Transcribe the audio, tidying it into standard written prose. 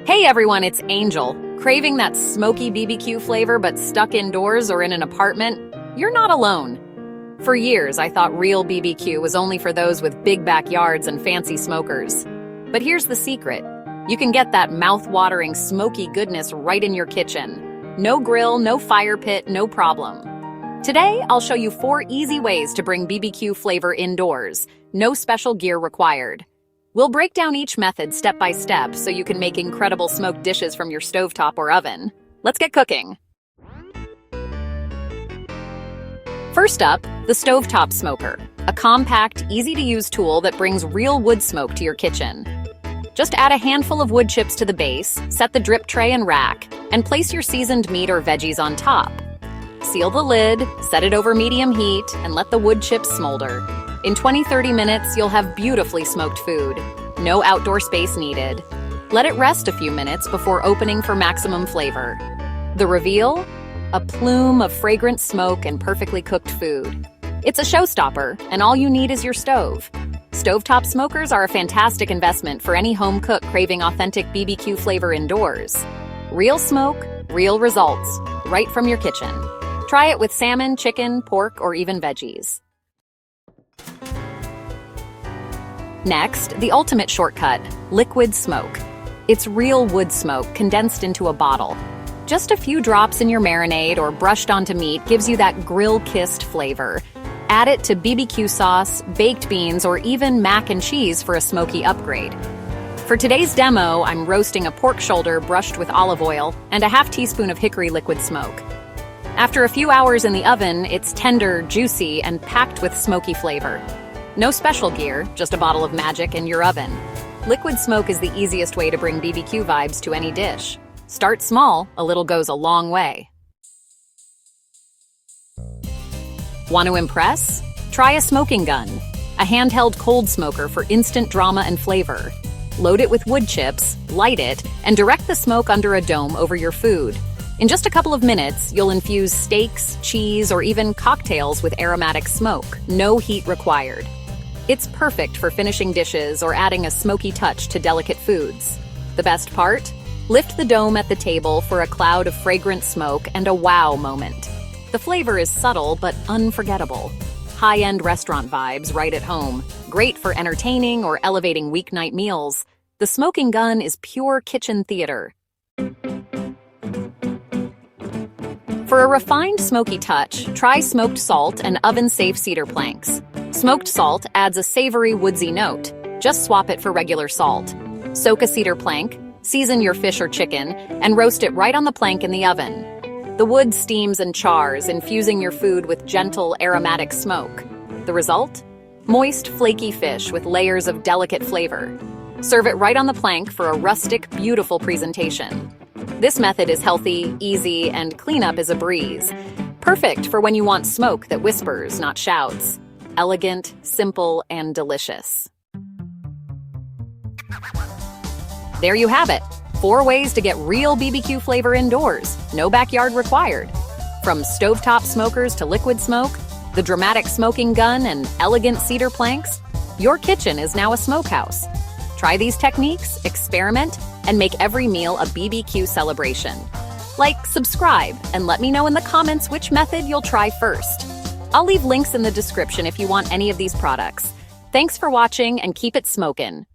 Hey everyone, it's Angel. Craving that smoky BBQ flavor but stuck indoors or in an apartment? You're not alone. For years, I thought real BBQ was only for those with big backyards and fancy smokers. But here's the secret. You can get that mouth-watering smoky goodness right in your kitchen. No grill, no fire pit, no problem. Today, I'll show you 4 easy ways to bring BBQ flavor indoors. No special gear required. We'll break down each method step by step so you can make incredible smoked dishes from your stovetop or oven. Let's get cooking. First up, the stovetop smoker, a compact, easy-to-use tool that brings real wood smoke to your kitchen. Just add a handful of wood chips to the base, set the drip tray and rack, and place your seasoned meat or veggies on top. Seal the lid, set it over medium heat, and let the wood chips smolder. In 20-30 minutes, you'll have beautifully smoked food. No outdoor space needed. Let it rest a few minutes before opening for maximum flavor. The reveal? A plume of fragrant smoke and perfectly cooked food. It's a showstopper, and all you need is your stove. Stovetop smokers are a fantastic investment for any home cook craving authentic BBQ flavor indoors. Real smoke, real results, right from your kitchen. Try it with salmon, chicken, pork, or even veggies. Next, the ultimate shortcut, liquid smoke. It's real wood smoke condensed into a bottle. Just a few drops in your marinade or brushed onto meat gives you that grill-kissed flavor. Add it to BBQ sauce, baked beans, or even mac and cheese for a smoky upgrade. For today's demo, I'm roasting a pork shoulder brushed with olive oil and a half teaspoon of hickory liquid smoke. After a few hours in the oven, it's tender, juicy, and packed with smoky flavor. No special gear, just a bottle of magic in your oven. Liquid smoke is the easiest way to bring BBQ vibes to any dish. Start small, a little goes a long way. Want to impress? Try a smoking gun, a handheld cold smoker for instant drama and flavor. Load it with wood chips, light it, and direct the smoke under a dome over your food. In just a couple of minutes, you'll infuse steaks, cheese, or even cocktails with aromatic smoke. No heat required. It's perfect for finishing dishes or adding a smoky touch to delicate foods. The best part? Lift the dome at the table for a cloud of fragrant smoke and a wow moment. The flavor is subtle but unforgettable. High-end restaurant vibes right at home. Great for entertaining or elevating weeknight meals. The smoking gun is pure kitchen theater. For a refined smoky touch, try smoked salt and oven-safe cedar planks. Smoked salt adds a savory, woodsy note. Just swap it for regular salt. Soak a cedar plank, season your fish or chicken, and roast it right on the plank in the oven. The wood steams and chars, infusing your food with gentle, aromatic smoke. The result? Moist, flaky fish with layers of delicate flavor. Serve it right on the plank for a rustic, beautiful presentation. This method is healthy, easy, and cleanup is a breeze. Perfect for when you want smoke that whispers, not shouts. Elegant, simple, and delicious. There you have it. 4 ways to get real BBQ flavor indoors. No backyard required. From stovetop smokers to liquid smoke, the dramatic smoking gun, and elegant cedar planks, your kitchen is now a smokehouse. Try these techniques, experiment, and make every meal a BBQ celebration. Like, subscribe, and let me know in the comments which method you'll try first. I'll leave links in the description if you want any of these products. Thanks for watching and keep it smokin'.